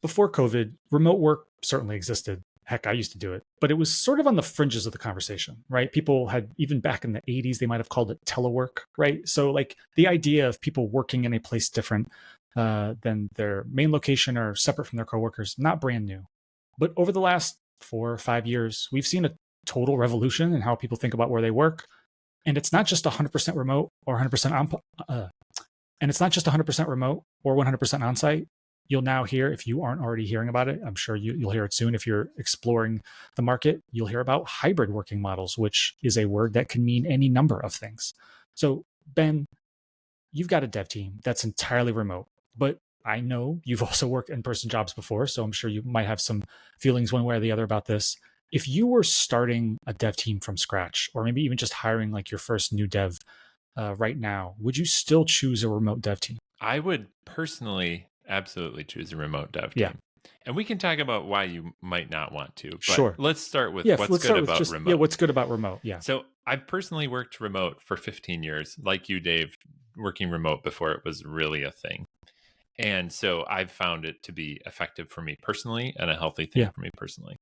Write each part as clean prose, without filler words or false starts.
before COVID, remote work certainly existed. Heck, I used to do it, but it was sort of on the fringes of the conversation, right? People had, even back in the 80s, they might have called it telework, right? So like the idea of people working in a place different than their main location or separate from their coworkers, not brand new. But over the last 4 or 5 years, we've seen a total revolution in how people think about where they work. And it's not just 100% remote or 100% and it's not just 100% remote or 100% on-site. You'll now hear, if you aren't already hearing about it, I'm sure you'll hear it soon. If you're exploring the market, you'll hear about hybrid working models, which is a word that can mean any number of things. So Ben, you've got a dev team that's entirely remote, but I know you've also worked in-person jobs before, so I'm sure you might have some feelings one way or the other about this. If you were starting a dev team from scratch, or maybe even just hiring like your first new dev right now, would you still choose a remote dev team? I would personally absolutely choose a remote dev team. Yeah. And we can talk about why you might not want to. But Sure. let's start with Yeah, what's let's good start with about just remote. yeah, what's good about remote? Yeah. So I've personally worked remote for 15 years, like you, Dave, working remote before it was really a thing. And so I've found it to be effective for me personally and a healthy thing Yeah. for me personally.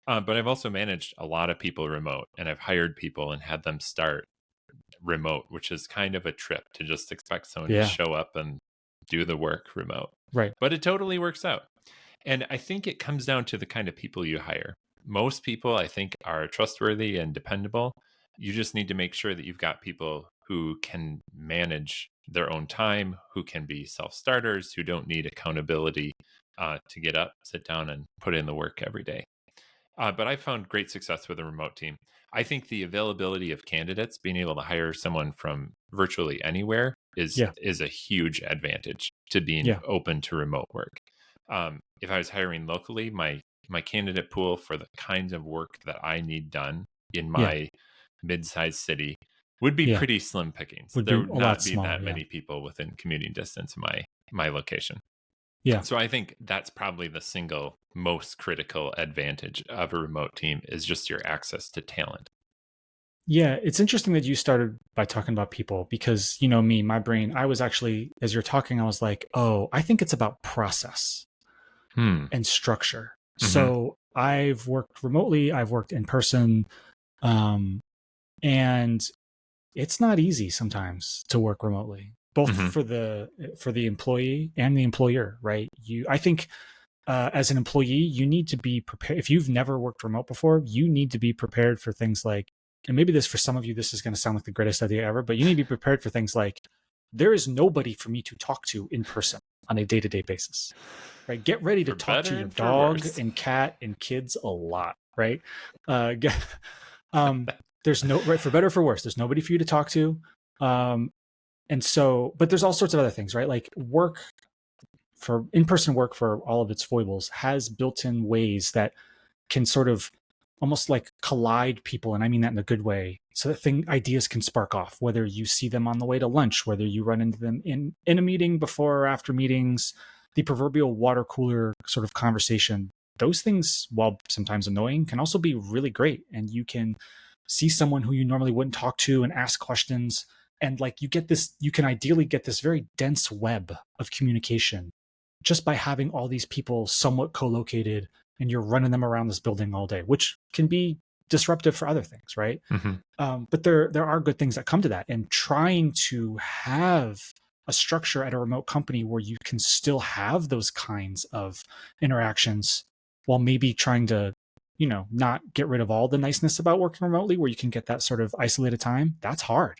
But I've also managed a lot of people remote, and I've hired people and had them start remote, which is kind of a trip to just expect someone to Yeah. show up and do the work remote. Right. But it totally works out. And I think it comes down to the kind of people you hire. Most people, I think, are trustworthy and dependable. You just need to make sure that you've got people who can manage their own time, who can be self starters, who don't need accountability to get up, sit down, and put in the work every day. But I found great success with a remote team. I think the availability of candidates, being able to hire someone from virtually anywhere, is Yeah. is a huge advantage to being Yeah. open to remote work. If I was hiring locally, my candidate pool for the kinds of work that I need done in Yeah. my mid-sized city would be Yeah. pretty slim pickings. Would be There a would lot not be smaller. that Yeah. many people within commuting distance of my location. Yeah. So I think that's probably the single most critical advantage of a remote team is just your access to talent. Yeah, it's interesting that you started by talking about people because, you know, me, my brain, I was actually, as you're talking, I was like, oh, I think it's about process Hmm. and structure. Mm-hmm. So I've worked remotely, I've worked in person, um, and it's not easy sometimes to work remotely, both Mm-hmm. for the employee and the employer, right? I think as an employee, you need to be prepared. If you've never worked remote before, you need to be prepared for things like, and maybe this for some of you, this is going to sound like the greatest idea ever, but you need to be prepared for things like, there is nobody for me to talk to in person on a day-to-day basis, right? Get ready to For talk to better your and for dog worse. and cat and kids a lot, right? Uh, get, there's no, right, for better or for worse, there's nobody for you to talk to. And so, but there's all sorts of other things, right? Like work for in-person work, for all of its foibles, has built-in ways that can sort of almost like collide people, and I mean that in a good way, so that ideas can spark off, whether you see them on the way to lunch, whether you run into them in a meeting before or after meetings, the proverbial water cooler sort of conversation. Those things, while sometimes annoying, can also be really great, and you can see someone who you normally wouldn't talk to and ask questions, and like you can ideally get this very dense web of communication just by having all these people somewhat co-located and you're running them around this building all day, which can be disruptive for other things, right? Mm-hmm. But there are good things that come to that, and trying to have a structure at a remote company where you can still have those kinds of interactions while maybe trying to, you know, not get rid of all the niceness about working remotely, where you can get that sort of isolated time. That's hard,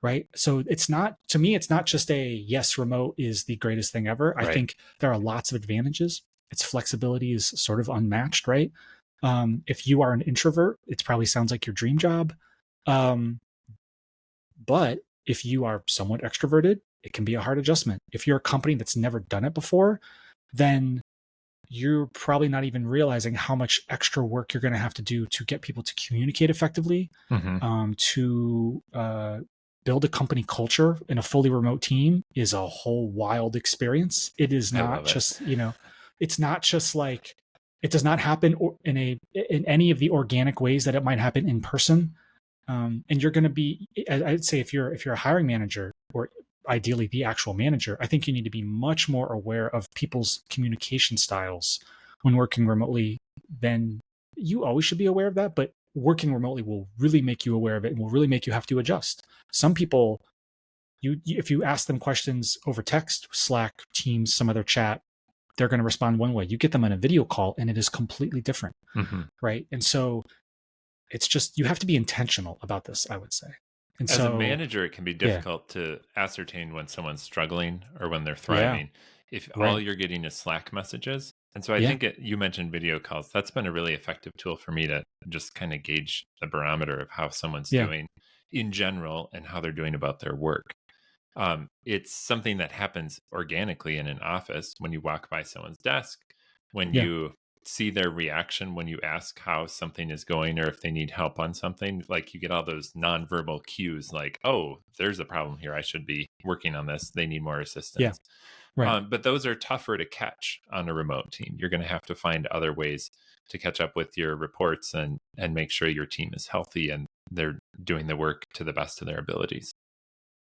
right? So it's not, to me, it's not just a yes, remote is the greatest thing ever. I Right. think there are lots of advantages. Its flexibility is sort of unmatched, right? If you are an introvert, it probably sounds like your dream job. But if you are somewhat extroverted, it can be a hard adjustment. If you're a company that's never done it before, then you're probably not even realizing how much extra work you're going to have to do to get people to communicate effectively, Mm-hmm. to build a company culture in a fully remote team is a whole wild experience. It is I not love it. just, you know, it's not just like, it does not happen in any of the organic ways that it might happen in person. And you're going to be, I'd say if you're a hiring manager or ideally the actual manager, I think you need to be much more aware of people's communication styles when working remotely than you always should be aware of that. But working remotely will really make you aware of it and will really make you have to adjust. Some people, if you ask them questions over text, Slack, Teams, some other chat, they're going to respond one way. You get them on a video call and it is completely different. Mm-hmm. Right. And so it's just, you have to be intentional about this, I would say. And As a so, manager, it can be yeah, difficult to ascertain when someone's struggling or when they're yeah, thriving if all right. you're getting is Slack messages. And so I Yeah, think you mentioned video calls. That's been a really effective tool for me to just kind of gauge the barometer of how someone's yeah, doing in general and how they're doing about their work. It's something that happens organically in an office when you walk by someone's desk, when yeah, you see their reaction when you ask how something is going or if they need help on something. Like you get all those nonverbal cues like, oh, there's a problem here. I should be working on this. They need more yeah, assistance. right. But those are tougher to catch on a remote team. You're going to have to find other ways to catch up with your reports and make sure your team is healthy and they're doing the work to the best of their abilities.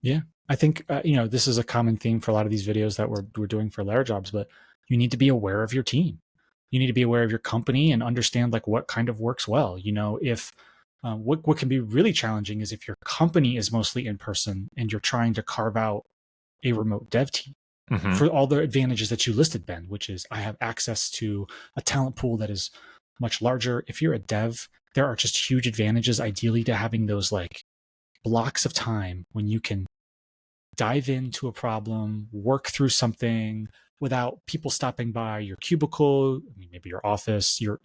Yeah. I think, this is a common theme for a lot of these videos that we're doing for Lair jobs, but you need to be aware of your team. You need to be aware of your company and understand like what kind of works well. If what can be really challenging is if your company is mostly in person and you're trying to carve out a remote dev team Mm-hmm. for all the advantages that you listed, Ben, which is I have access to a talent pool that is much larger. If you're a dev, there are just huge advantages ideally to having those like blocks of time when you can dive into a problem, work through something without people stopping by your cubicle, maybe your office, your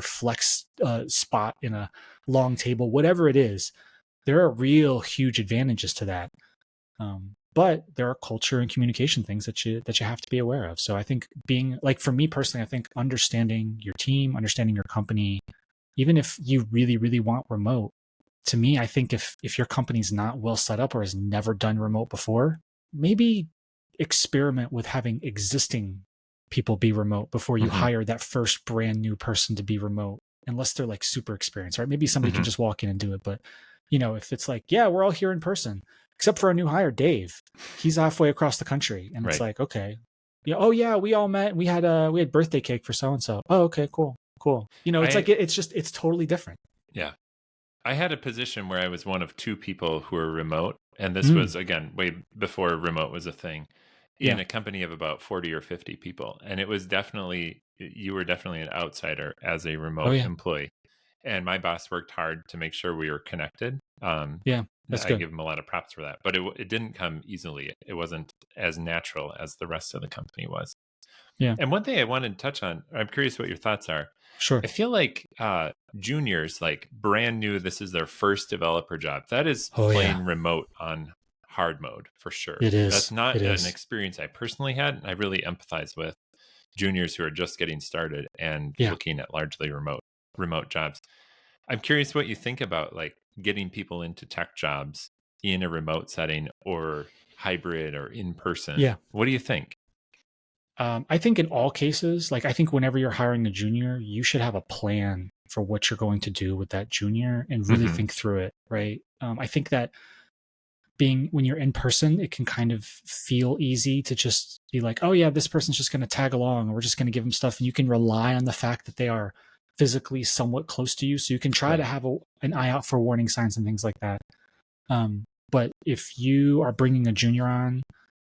flex spot in a long table, whatever it is. There are real huge advantages to that. But there are culture and communication things that you have to be aware of. So I think being like for me personally, I think understanding your team, understanding your company, even if you really, really want remote, to me, I think if your company's not well set up or has never done remote before, maybe experiment with having existing people be remote before you Mm-hmm. hire that first brand new person to be remote, unless they're like super experienced, right? Maybe somebody can Mm-hmm. just walk in and do it. But if it's like, yeah, we're all here in person, except for our new hire, Dave. He's halfway across the country. And it's Right. like, okay. Yeah, oh yeah, we all met. We had birthday cake for so and so. Oh, okay, cool. Cool. It's like I it's totally different. yeah. I had a position where I was one of two people who were remote, and this Mm, was again way before remote was a thing, in yeah. a company of about 40 or 50 people. And it was definitely you were definitely an outsider as a Oh remote yeah. employee. And my boss worked hard to make sure we were connected. Yeah. That's I good. give him a lot of props for that, but it didn't come easily. It wasn't as natural as the rest of the company was. Yeah. And one thing I wanted to touch on, I'm curious what your thoughts are. Sure. I feel like juniors, like brand new, this is their first developer job. That is Oh yeah. playing remote on hard mode for sure. It That's is. It not an is. experience I personally had. And I really empathize with juniors who are just getting started and Yeah. looking at largely remote jobs. I'm curious what you think about like getting people into tech jobs in a remote setting or hybrid or in person. Yeah. What do you think? I think in all cases, like I think whenever you're hiring a junior, you should have a plan for what you're going to do with that junior and really Hmm. think through it, right? I think that being when you're in person, it can kind of feel easy to just be like, oh yeah, this person's just going to tag along, or we're just going to give them stuff, and you can rely on the fact that they are physically somewhat close to you, so you can try to Right. have an eye out for warning signs and things like that. But if you are bringing a junior on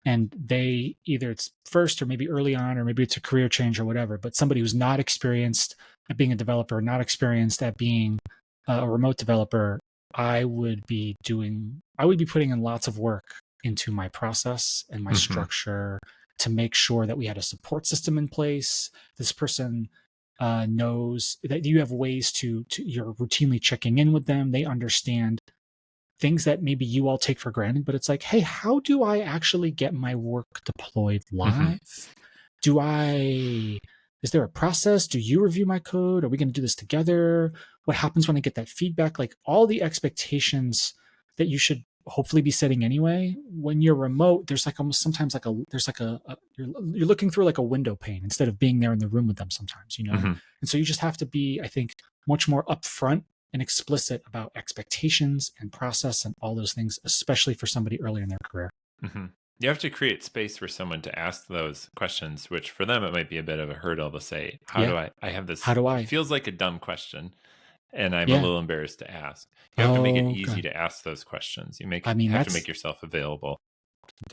and they either it's first or maybe early on, or maybe it's a career change or whatever, but somebody who's not experienced at being a developer, not experienced at being a remote developer, I would be putting in lots of work into my process and my Hmm. structure to make sure that we had a support system in place. This person knows that you have ways to you're routinely checking in with them. They understand things that maybe you all take for granted, but it's like, hey, how do I actually get my work deployed Hmm. live? Is there a process? Do you review my code? Are we going to do this together? What happens when I get that feedback? Like all the expectations that you should hopefully be setting anyway. When you're remote, there's like almost sometimes like there's like you're looking through like a window pane instead of being there in the room with them sometimes. Hmm. And so you just have to be, I think, much more upfront and explicit about expectations and process and all those things, especially for somebody early in their career. Hmm. You have to create space for someone to ask those questions, which for them it might be a bit of a hurdle to say, how Yeah. do I have How this, do it I? feels like a dumb question and I'm a Yeah. little embarrassed to ask. You have to make it Oh, easy okay. to ask those questions. I mean, Have to make that's yourself available.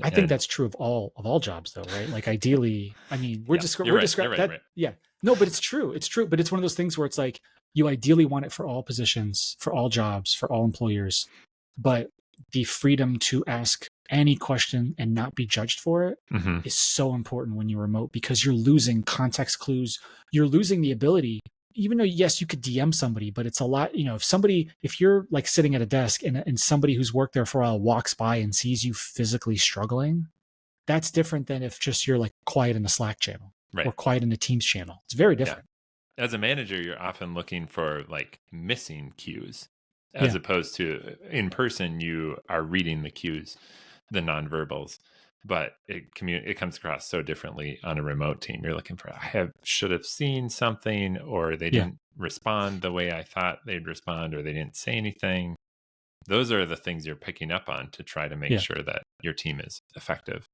I think And that's true of all jobs though, right? Like ideally, I mean, yeah, you're we're right. You're describing right. that Right. yeah. No, but it's true. It's true, but it's one of those things where it's like you ideally want it for all positions, for all jobs, for all employers, but the freedom to ask any question and not be judged for it Hmm. is so important when you're remote because you're losing context clues. You're losing the ability, even though yes, you could DM somebody, but it's a lot, if you're like sitting at a desk and somebody who's worked there for a while walks by and sees you physically struggling, that's different than if just you're like quiet in a Slack channel or Right. quiet in a Teams channel. It's very Yeah. different. As a manager, you're often looking for like missing cues, as Yeah. opposed to in person, you are reading the cues, the nonverbals. But it comes across so differently on a remote team. You're looking for should have seen something, or they Yeah. didn't respond the way I thought they'd respond, or they didn't say anything. Those are the things you're picking up on to try to make Yeah. sure that your team is effective.